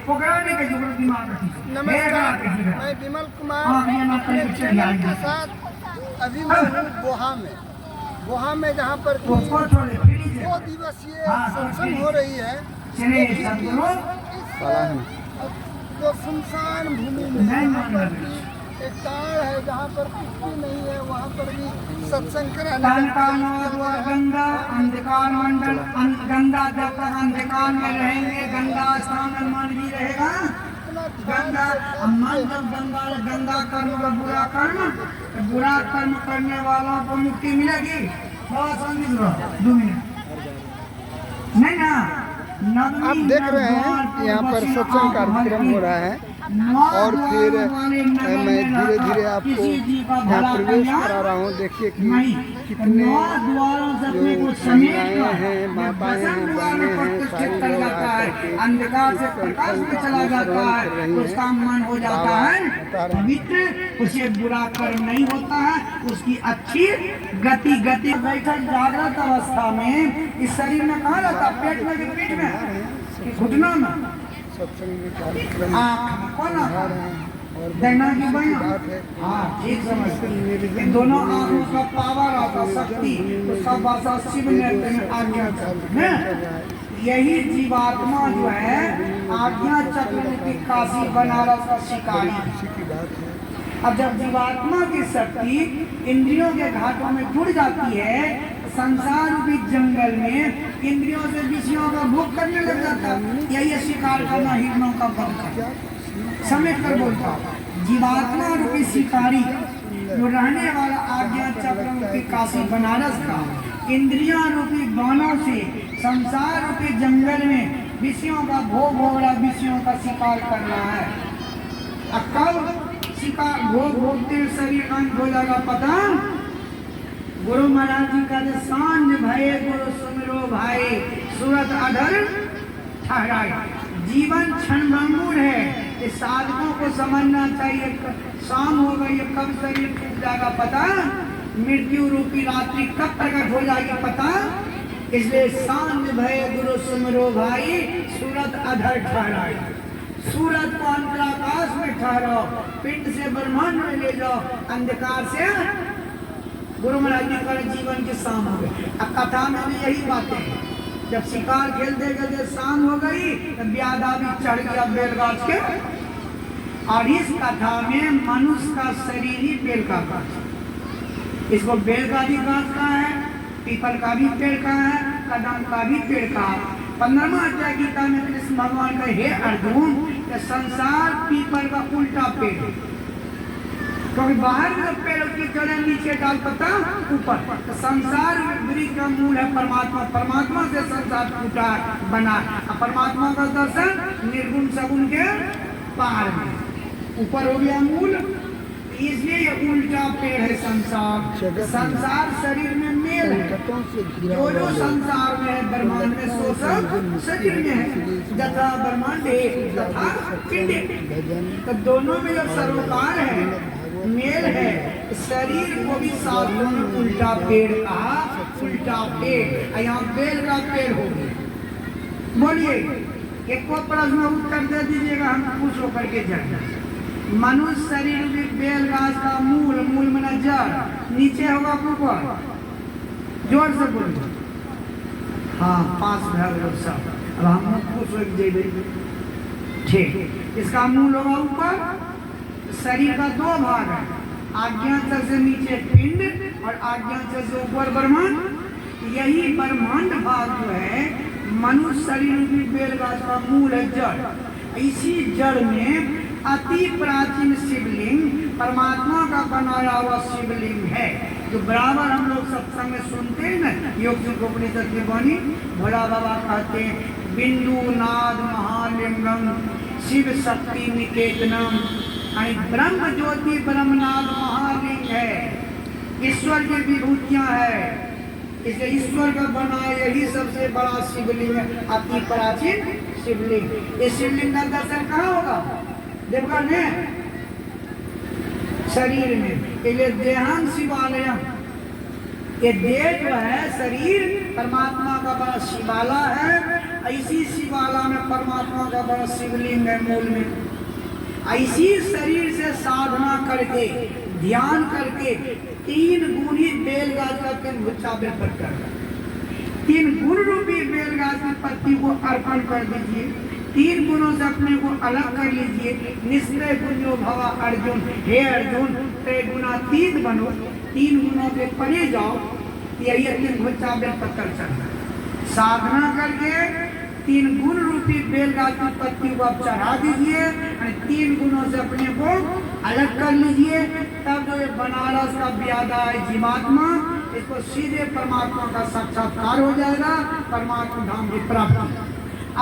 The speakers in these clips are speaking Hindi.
पकड़ाने के जो दिमाग रखी। नमस्कार, मैं विमल कुमार अपने चैनल के साथ अभी मैं हूँ गोहा में जहाँ पर 2 दिवसीय सत्संग हो रही है। तो सुनसान भूमि में यहाँ पर भी एक ताड़ है जहाँ पर कुछ भी नहीं है, वहाँ पर भी सत्संग कराने गंगा अंधकार मंडल गंगा जब तक अंधकार में रहेंगे गंगा स्थान में मन भी रहेगा। गंगा मन जब गंगा कर्म का बुरा कर्म करने वालों को मुक्ति मिलेगी। बहुत समझ लो 2 मिनट नहीं ना। आप देख रहे हैं यहाँ पर सत्संग कार्यक्रम हो रहा है और फिर मैं धीरे धीरे आपको यहाँ प्रवेश करा रहा हूँ। देखिए कि कितने जो महिलाएं हैं, माताएं हैं, बहनें हैं, सारी लोग अंधकार से प्रकाश में चला जाता है, उसका मन हो जाता है पवित्र, उसे बुरा कर्म नहीं होता है, उसकी अच्छी गति बैठक जागृत अवस्था में इस शरीर में कहाँ रहता, पेट में कि पीठ में, घुटनों में, ठीक समझते। इन दोनों आंखों का पावर आता शक्ति, उसका भाषा शिव ने आज्ञा चक्र। यही जीवात्मा जो है आज्ञा चक्र की काशी बनारस का शिकारी। अब जब जीवात्मा की शक्ति इंद्रियों के घाटों में जुड़ जाती है, संसार रूपी जंगल में इंद्रियों से विषयों का भोग करने लग जाता है। यही शिकार करना हिरणों का बनता, समेट कर बोलता। जीवात्मा रूपी शिकारी जो रहने वाला आज्ञा चक्र रूपी काशी बनारस का इंद्रियां रूपी बाणों से संसार रूपी जंगल में विषयों का भोग हो रहा, विषयों का शिकार करना है। कब शिकार भोगते शरीर अंत हो जाएगा पता। गुरु महाराज जी का सांझ भय गुरु सुमिरो भाई सूरत अधर ठहराए। जीवन क्षणभंगुर है, इस साधकों को समझना चाहिए। शाम हो गई, कब शरीर टूट जाएगा पता, मृत्यु रूपी रात्रि कब प्रकट हो जाएगी पता। इसलिए सांझ भय गुरु सुमिरो भाई सूरत अधर ठहराए। सूरत को अंतराकाश में ठहराओ, पिंड से ब्रह्मांड में ले जाओ, अंधकार से गुरु महाराज जी का जीवन की शाम हो गई। अब कथा में भी यही बातें हैं। जब शिकार खेलते खेलते शाम हो गई तब ब्यादा भी चढ़ गया बेलगाछ के, और इस कथा में मनुष्य का शरीर ही बेल का गाछ। इसको बेल का भी गाछ कहा है, पीपल का भी पेड़ कहा है, कदम का भी पेड़ कहा। 15वां अध्याय गीता में कृष्ण भगवान का हे अर्जुन, संसार पीपल का उल्टा पेड़ है, क्योंकि बाहर में पेड़ की जड़ें नीचे डाल पता ऊपर। तो संसार वृक्ष का मूल है परमात्मा, परमात्मा से संसार टूटा बना। परमात्मा का दर्शन निर्गुण सगुण के पार में, ऊपर हो गया मूल, इसलिए ये उल्टा पेड़ है संसार। संसार शरीर में मेल है, जो संसार में है ब्रह्मांड में सो सब शरीर में है। जथा ब्रह्मांड तथा पिंड, तो दोनों में जब सरोकार है, मेल है, शरीर को भी शास्त्रों में उल्टा पेड़ कहा। उल्टा पेड़, यहाँ बेल का पेड़ हो गया। बोलिए एक को प्रश्न उत्तर दे दीजिएगा, हम खुश होकर के जाएंगे। मनुष्य शरीर में बेल गाछ का मूल, मूल में जड़, नीचे होगा ऊपर, जोर से बोलिए। हाँ, पास में सब। अब हम खुश हो जाइए, ठीक। इसका मूल होगा ऊपर। शरीर का 2 भाग है, आज्ञाचक्र से नीचे पिंड और आज्ञाचक्र से ऊपर ब्रह्मांड। यही ब्रह्मांड भाग जो है मनुष्य शरीर में बेलगाछ का मूल है, जड़। इसी जड़ में अति प्राचीन शिवलिंग परमात्मा का बनाया हुआ शिवलिंग है, जो बराबर हम लोग सत्संग में सुनते हैं ना। योग उपनिषद की वाणी भोला बाबा कहते हैं, बिंदु नाद महालिंगम शिव शक्ति निकेतनम, ब्रह्म ज्योति ब्रह्मनाद महालिंग है, ईश्वर की विभूतियां है। इसलिए ईश्वर का बना यही सबसे बड़ा शिवलिंग है, अति प्राचीन शिवलिंग। इस शिवलिंग का दर्शन कहाँ होगा, देवघर में, शरीर में। इसलिए देहान शिवालयम, ये देह जो है शरीर परमात्मा का बड़ा शिवाला है, ऐसी शिवाला में परमात्मा का बड़ा शिवलिंग है मूल में। ऐसी शरीर से साधना करके ध्यान करके 3 गुणी बेलगाज का 3 गुच्छा बेलपत्र कर 3 गुण रूपी बेलगाज की पत्ती को अर्पण कर दीजिए। 3 गुणों से अपने को अलग कर लीजिए। निश्चय गुणो भवा अर्जुन, हे अर्जुन त्रैगुणातीत बनो, 3 गुणों के परे जाओ। यही 3 गुच्छा बेलपत्र चढ़ना। साधना करके 3 गुण रूपी बेलगाज की पत्ती को आप चढ़ा दीजिए और 3 गुणों से अपने को अलग कर लीजिए। तब जो ये बनारस का व्यादा है जीवात्मा, इसको सीधे परमात्मा का साक्षात्कार हो जाएगा, परमात्मा धाम की प्राप्ति।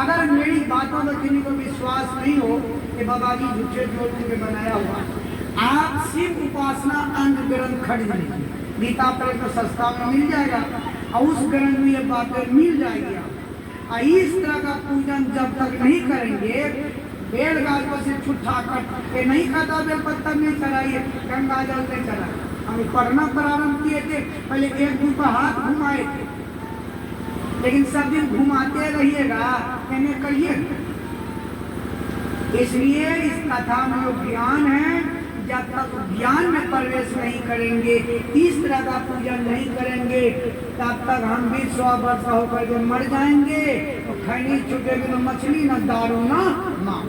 अगर मेरी बातों में किसी को विश्वास नहीं हो कि बाबा जी झूठे जोड़ के बनाया हुआ, आप शिव उपासना अंग ग्रंथ खरीद लीजिए। गीता पर तो सस्ता में मिल जाएगा और उस ग्रंथ में ये बातें मिल जाएगी। इस तरह का पूजन जब तक नहीं करेंगे, बेलगाज को से छुट्टा कर नहीं खाता, बेलपत्तर नहीं चढ़ाइए, गंगा जल नहीं चढ़ाए। हम पढ़ना प्रारंभ किए थे, पहले 1 दिन पर हाथ घुमाए, लेकिन सब दिन घुमाते रहिएगा, कहने करिए। इसलिए इस कथा में जो ज्ञान है, जब तक ज्ञान में प्रवेश नहीं करेंगे, इस तरह का पूजन नहीं करेंगे, तब तक हम भी 100 वर्ष होकर के मर जाएंगे। तो खैनी छूटेगी, न मछली, न दारू, न माँ।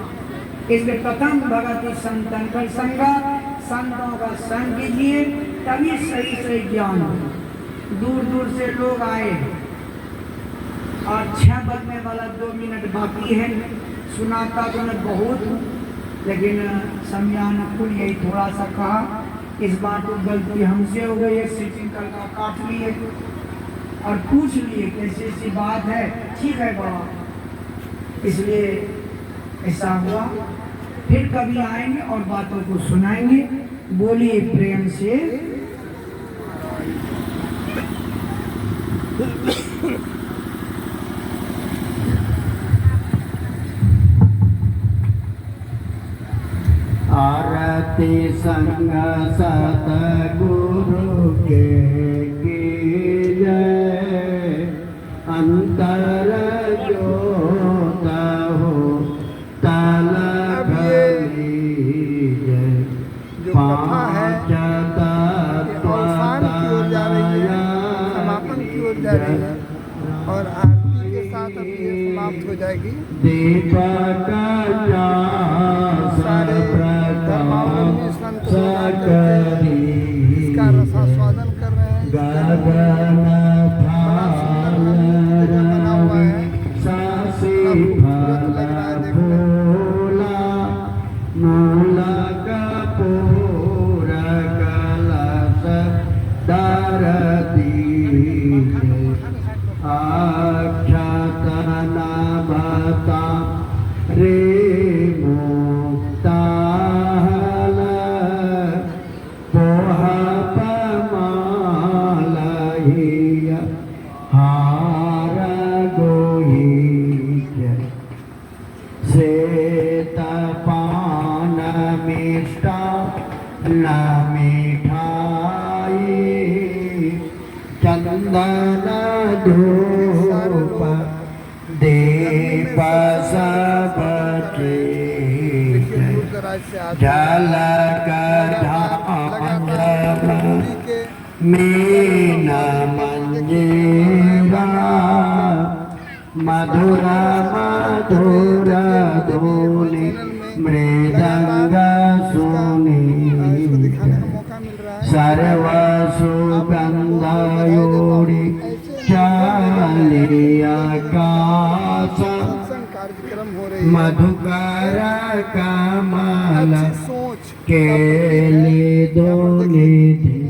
इसलिए प्रथम भगवती संतन कर संगत, संतों का संग कीजिए, तभी सही सही ज्ञान हो। दूर दूर से लोग आए और 6 बजने वाला 2 मिनट बाकी है। सुनाता तो मैं बहुत हूँ, लेकिन समयानुकूल यही थोड़ा सा कहा। इस बार तो गलती हमसे हो गई है, सीटिंग करके काट लिए और पूछ लिए कैसी सी बात है। ठीक है बाबा, इसलिए ऐसा हुआ। फिर कभी आएंगे और बातों को सुनाएंगे। बोलिए प्रेम से। आरती संग सतगुरु के जय, अंतर जोत हो तलक लीजय। जो कथा है अवसान की ओर जा रही है, समापन की ओर जा रही है और आरती के साथ अब ये समाप्त हो जाएगी। दीपक सारे धर्मावलंबी संत लोग इसका रसास्वादन कर रहे हैं। बड़ा सुंदर बना हुआ है, खूबसूरत लग रहा है देखने। चंदन धूप दीप सब झलक मीन मंजीरा मधुर मधुर धूनि मृदंग सुनी सर्व सुगंधयोनि चाली आकाश मधुकर कमल केली दोनिधि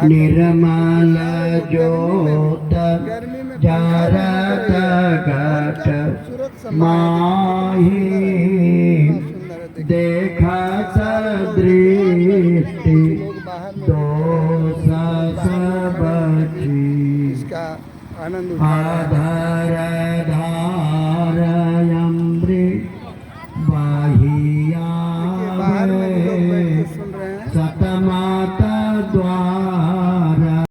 निर्मल ज्योत जारत घट माही देखा दृष्टि दोष सब इसका आनंद आधार धाम